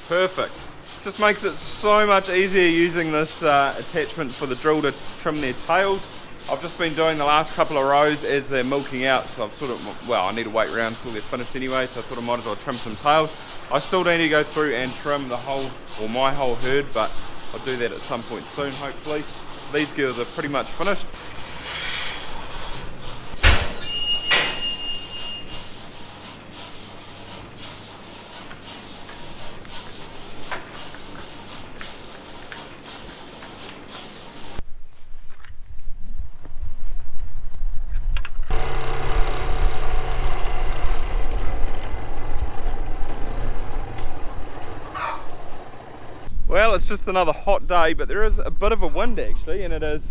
Perfect. Just makes it so much easier using this attachment for the drill to trim their tails. I've just been doing the last couple of rows as they're milking out, so I've sort of, well, I need to wait around until they're finished anyway, so I thought I might as well trim some tails. I still need to go through and trim the whole, or my whole herd, but I'll do that at some point soon, hopefully. These girls are pretty much finished. Well, it's just another hot day, but there is a bit of a wind actually, and it is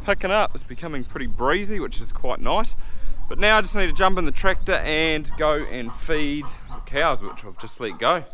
picking up. It's becoming pretty breezy, which is quite nice. But now I just need to jump in the tractor and go and feed the cows, which I've just let go.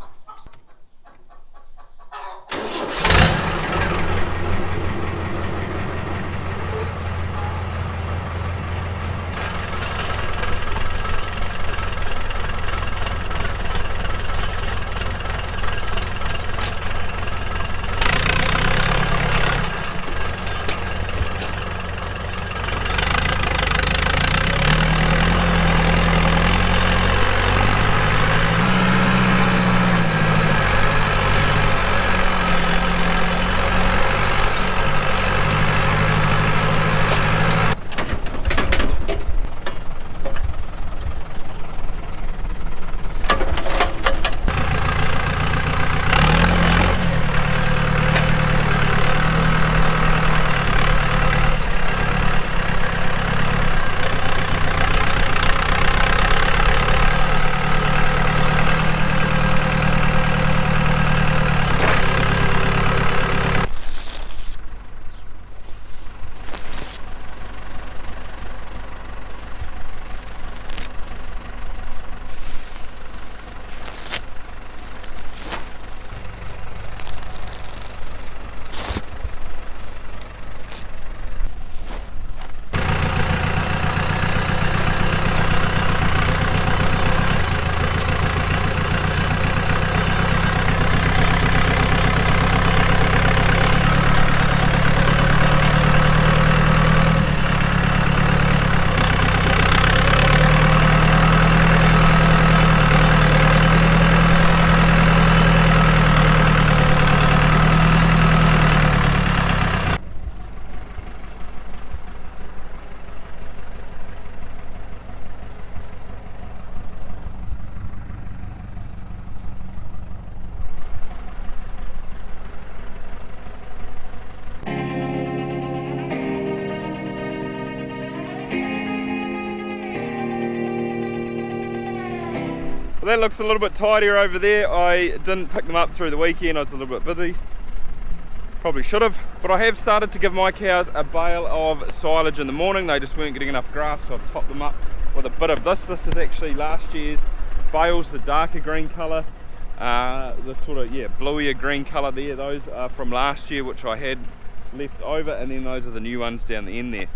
Well, that looks a little bit tidier over there. I didn't pick them up through the weekend, I was a little bit busy. Probably should have, but I have started to give my cows a bale of silage in the morning. They just weren't getting enough grass, so I've topped them up with a bit of this. This is actually last year's bales, the darker green colour, the sort of, yeah, bluier green colour there. Those are from last year, which I had left over, and then those are the new ones down the end there.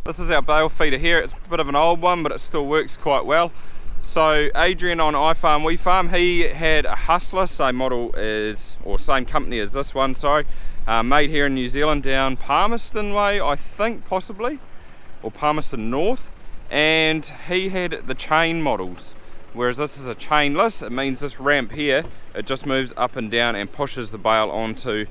This is our bale feeder here. It's a bit of an old one, but it still works quite well. So Adrian on iFarm We Farm, he had a Hustler, same model as, or same company as this one, sorry, made here in New Zealand down Palmerston way, I think, possibly, or Palmerston North, and he had the chain models, whereas this is a chainless. It means this ramp here, it just moves up and down and pushes the bale onto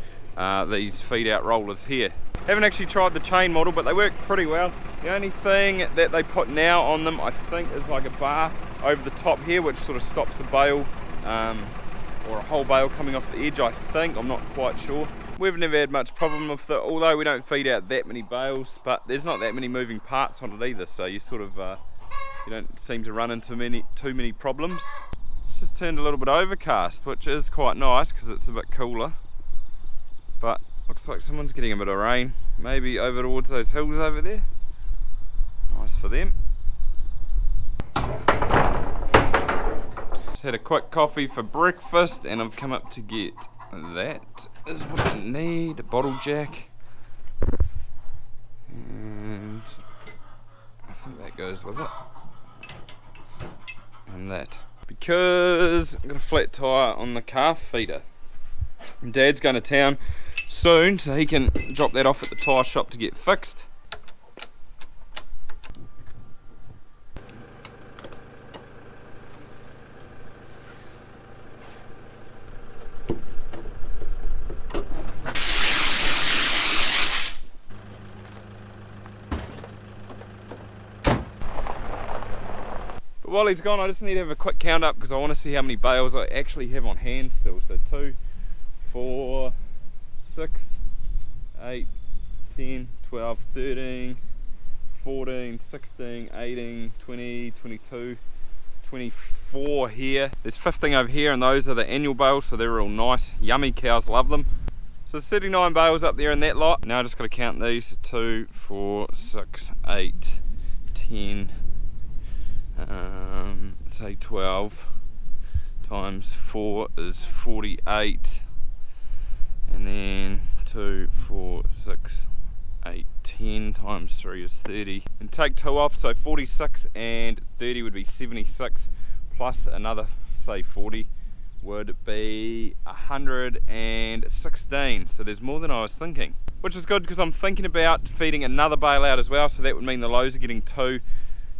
these feed out rollers here. Haven't actually tried the chain model, but they work pretty well. The only thing that they put now on them, I think, is like a bar over the top here, which sort of stops the bale, or a whole bale coming off the edge, I think. I'm not quite sure. We've never had much problem with it, although we don't feed out that many bales, but there's not that many moving parts on it either, so you sort of, you don't seem to run into too many problems. It's just turned a little bit overcast, which is quite nice because it's a bit cooler, but looks like someone's getting a bit of rain, maybe over towards those hills over there. Nice for them. Just had a quick coffee for breakfast and I've come up to get that is what I need, a bottle jack, and I think that goes with it, and that, because I've got a flat tyre on the calf feeder. Dad's going to town soon, so he can drop that off at the tyre shop to get fixed. But while he's gone, I just need to have a quick count up because I want to see how many bales I actually have on hand still. So 2, 4, 6, 8, 10, 12, 13, 14, 16, 18, 20, 22, 24 here. There's 15 over here, and those are the annual bales, so they're real nice, yummy, cows love them. So there's 39 bales up there in that lot. Now I just got to count these. 2, 4, 6, 8, 10, say 12 times 4 is 48. And then 2, 4, 6, 8, 10 times 3 is 30. And take 2 off, so 46 and 30 would be 76, plus another, say 40, would be 116. So there's more than I was thinking. Which is good because I'm thinking about feeding another bale out as well, so that would mean the lows are getting 2,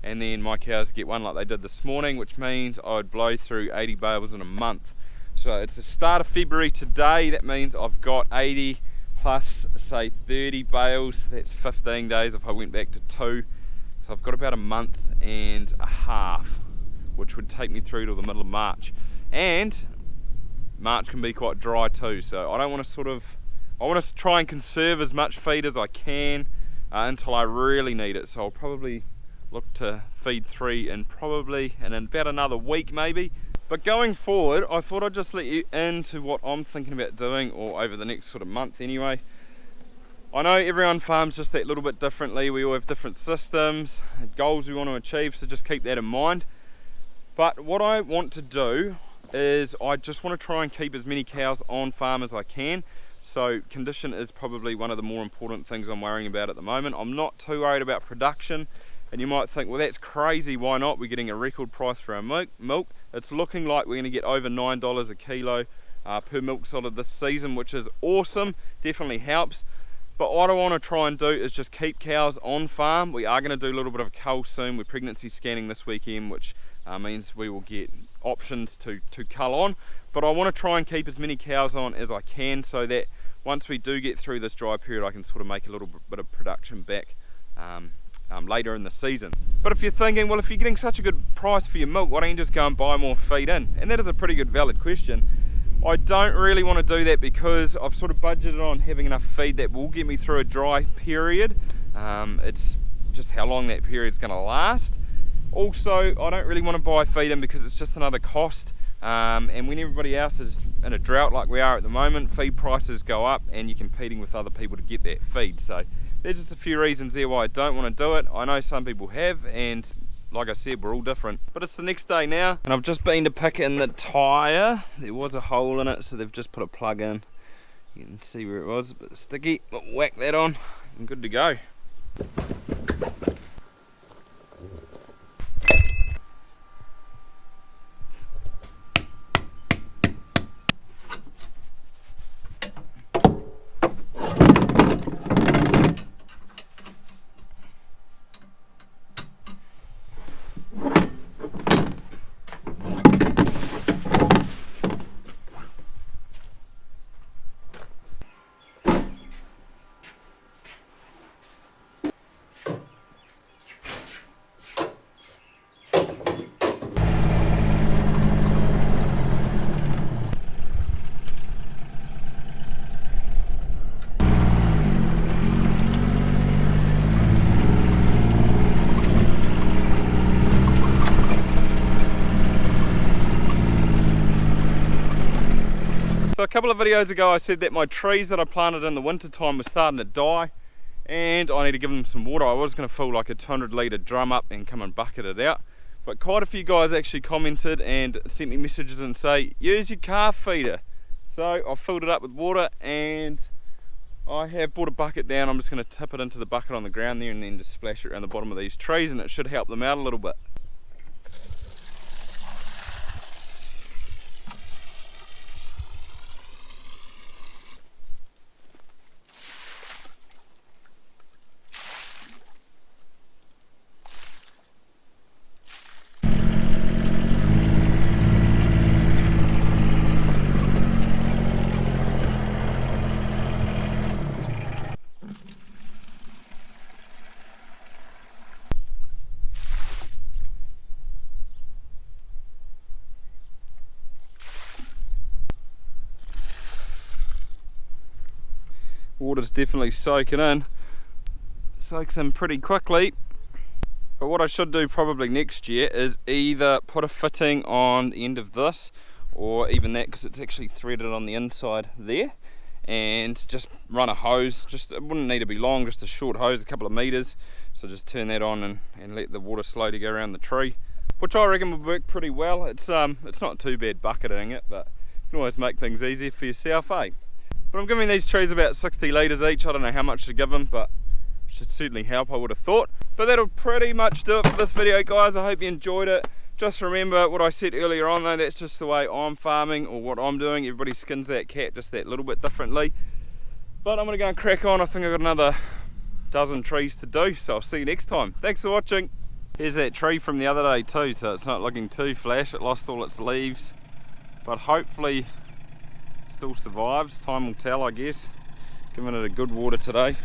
and then my cows get 1 like they did this morning, which means I would blow through 80 bales in a month. So it's the start of February today. That means I've got 80 plus, say 30 bales. That's 15 days if I went back to 2. So I've got about a month and a half, which would take me through to the middle of March. And March can be quite dry too. So I don't want to I want to try and conserve as much feed as I can until I really need it. So I'll probably look to feed 3 in about another week maybe. But going forward, I thought I'd just let you into what I'm thinking about doing, or over the next sort of month anyway. I know everyone farms just that little bit differently. We all have different systems, goals we want to achieve, so just keep that in mind. But what I want to do is I just want to try and keep as many cows on farm as I can. So condition is probably one of the more important things I'm worrying about at the moment. I'm not too worried about production. And you might think, well, that's crazy, why not? We're getting a record price for our milk. It's looking like we're going to get over $9 a kilo per milk solid this season, which is awesome, definitely helps. But what I want to try and do is just keep cows on farm. We are going to do a little bit of a cull soon. We're pregnancy scanning this weekend, which means we will get options to cull on. But I want to try and keep as many cows on as I can, so that once we do get through this dry period, I can sort of make a little bit of production back later in the season. But if you're thinking, well, if you're getting such a good price for your milk, why don't you just go and buy more feed in? And that is a pretty good valid question. I don't really want to do that because I've sort of budgeted on having enough feed that will get me through a dry period. It's just how long that period's going to last. Also, I don't really want to buy feed in because it's just another cost. And when everybody else is in a drought like we are at the moment, feed prices go up and you're competing with other people to get that feed. So there's just a few reasons there why I don't want to do it. I know some people have, and like I said, we're all different. But it's the next day now, and I've just been to pick in the tyre. There was a hole in it, so they've just put a plug in. You can see where it was, a bit sticky, but whack that on, and good to go. So a couple of videos ago I said that my trees that I planted in the winter time were starting to die and I need to give them some water. I was going to fill like a 200 litre drum up and come and bucket it out, but quite a few guys actually commented and sent me messages and say use your calf feeder. So I filled it up with water and I have brought a bucket down. I'm just going to tip it into the bucket on the ground there and then just splash it around the bottom of these trees, and it should help them out a little bit. Water's definitely soaking in. Soaks in pretty quickly. But what I should do probably next year is either put a fitting on the end of this, or even that, because it's actually threaded on the inside there, and just run a hose. Just, it wouldn't need to be long, just a short hose, a couple of meters. So just turn that on and let the water slowly go around the tree, which I reckon would work pretty well. It's not too bad bucketing it, but you can always make things easier for yourself, eh? But I'm giving these trees about 60 litres each. I don't know how much to give them, but it should certainly help, I would have thought. But that'll pretty much do it for this video, guys. I hope you enjoyed it. Just remember what I said earlier on though, that's just the way I'm farming or what I'm doing. Everybody skins that cat just that little bit differently. But I'm going to go and crack on. I think I've got another dozen trees to do, so I'll see you next time. Thanks for watching. Here's that tree from the other day too, so it's not looking too flash. It lost all its leaves, but hopefully still survives. Time will tell, I guess. Giving it a good water today.